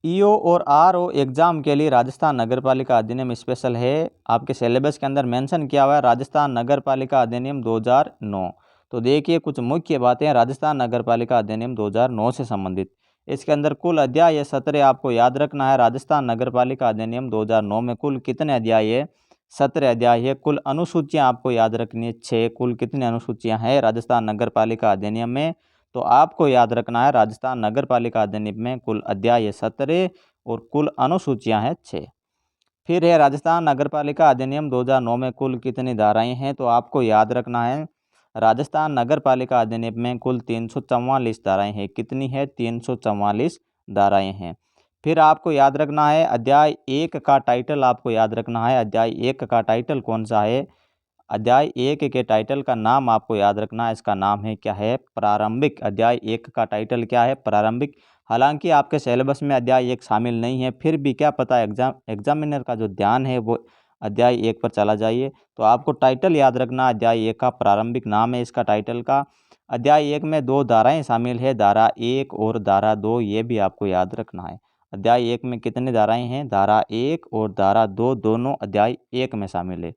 EO और RO exam के लिए राजस्थान नगर पालिका अधिनियम स्पेशल है। आपके सिलेबस के अंदर मेंशन किया हुआ है राजस्थान नगर पालिका अधिनियम 2009। तो देखिए कुछ मुख्य बातें राजस्थान नगर पालिका अधिनियम 2009 से संबंधित। इसके अंदर कुल अध्याय या सत्र आपको याद रखना है। राजस्थान नगर पालिका अधिनियम 2009 में कुल कितने अध्याय है? 17 अध्याय है। कुल अनुसूचियाँ आपको याद रखनी है 6। कुल कितनी अनुसूचियाँ हैं राजस्थान नगर पालिका अधिनियम में? तो आपको याद रखना है राजस्थान नगर पालिका अधिनियम में कुल अध्याय 17 और कुल अनुसूचियां हैं 6। फिर है राजस्थान नगर पालिका अधिनियम 2009 में कुल कितनी धाराएं हैं? तो आपको याद रखना है राजस्थान नगर पालिका अधिनियम में कुल 344 धाराएं हैं। कितनी है? 344 धाराएं हैं। फिर आपको याद रखना है अध्याय 1 का टाइटल आपको याद रखना है। अध्याय 1 का टाइटल कौन सा है? अध्याय 1 के टाइटल का नाम आपको याद रखना है। इसका नाम है क्या है? प्रारंभिक। अध्याय 1 का टाइटल क्या है? प्रारंभिक। हालांकि आपके सिलेबस में अध्याय 1 शामिल नहीं है, फिर भी क्या पता एग्जामिनर का जो ध्यान है वो अध्याय 1 पर चला जाइए। तो आपको टाइटल याद रखना अध्याय 1 का, प्रारंभिक नाम है इसका टाइटल का। अध्याय 1 में 2 धाराएं शामिल है, धारा 1 और धारा 2, ये भी आपको याद रखना है। अध्याय 1 में कितनी धाराएं हैं? धारा 1 और धारा 2 दोनों अध्याय 1 में शामिल है।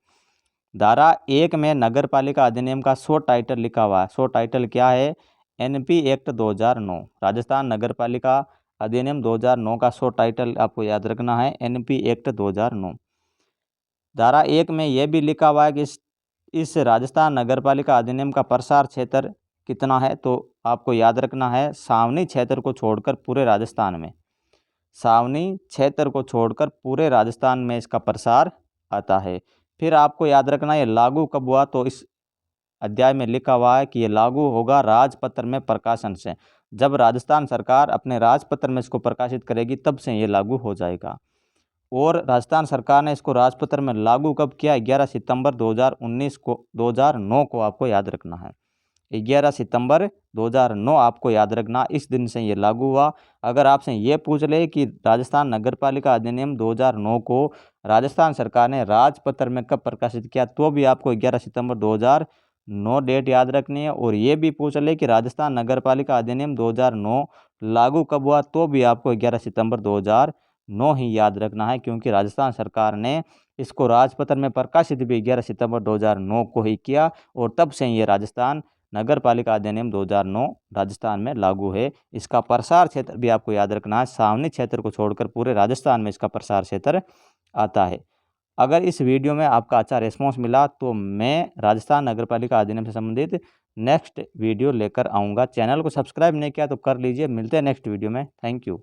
धारा 1 में नगर पालिका अधिनियम का शॉर्ट टाइटल लिखा हुआ है। शॉर्ट टाइटल क्या है? NP act 2009। राजस्थान नगर पालिका अधिनियम 2009 का शॉर्ट टाइटल आपको याद रखना है एनपी एक्ट 2009। धारा 1 में यह भी लिखा हुआ है कि इस राजस्थान नगर पालिका अधिनियम का प्रसार क्षेत्र कितना है? तो आपको याद रखना है सावनी क्षेत्र को छोड़कर पूरे राजस्थान में, सावनी क्षेत्र को छोड़कर पूरे राजस्थान में इसका प्रसार आता है। फिर आपको याद रखना ये लागू कब हुआ? तो इस अध्याय में लिखा हुआ है कि ये लागू होगा राजपत्र में प्रकाशन से। जब राजस्थान सरकार अपने राजपत्र में इसको प्रकाशित करेगी तब से ये लागू हो जाएगा। और राजस्थान सरकार ने इसको राजपत्र में लागू कब किया? 11 सितंबर 2009 को आपको याद रखना है। 11 सितंबर 2009 आपको याद रखना, इस दिन से ये लागू हुआ। अगर आपसे ये पूछ ले कि राजस्थान नगर पालिका अधिनियम 2009 को राजस्थान सरकार ने राजपत्र में कब प्रकाशित किया, तो भी आपको 11 सितंबर 2009 डेट याद रखनी है। और ये भी पूछ ले कि राजस्थान नगर पालिका अधिनियम 2009 लागू कब हुआ, तो भी आपको 11 सितंबर 2009 ही याद रखना है, क्योंकि राजस्थान सरकार ने इसको राजपत्र में प्रकाशित भी 11 सितंबर 2009 को ही किया और तब से ये राजस्थान नगर पालिका अधिनियम 2009 राजस्थान में लागू है। इसका प्रसार क्षेत्र भी आपको याद रखना है, सावनी क्षेत्र को छोड़कर पूरे राजस्थान में इसका प्रसार क्षेत्र आता है। अगर इस वीडियो में आपका अच्छा रिस्पॉन्स मिला तो मैं राजस्थान नगर पालिका अधिनियम से संबंधित नेक्स्ट वीडियो लेकर आऊँगा। चैनल को सब्सक्राइब नहीं किया तो कर लीजिए। मिलते हैं नेक्स्ट वीडियो में। Thank you.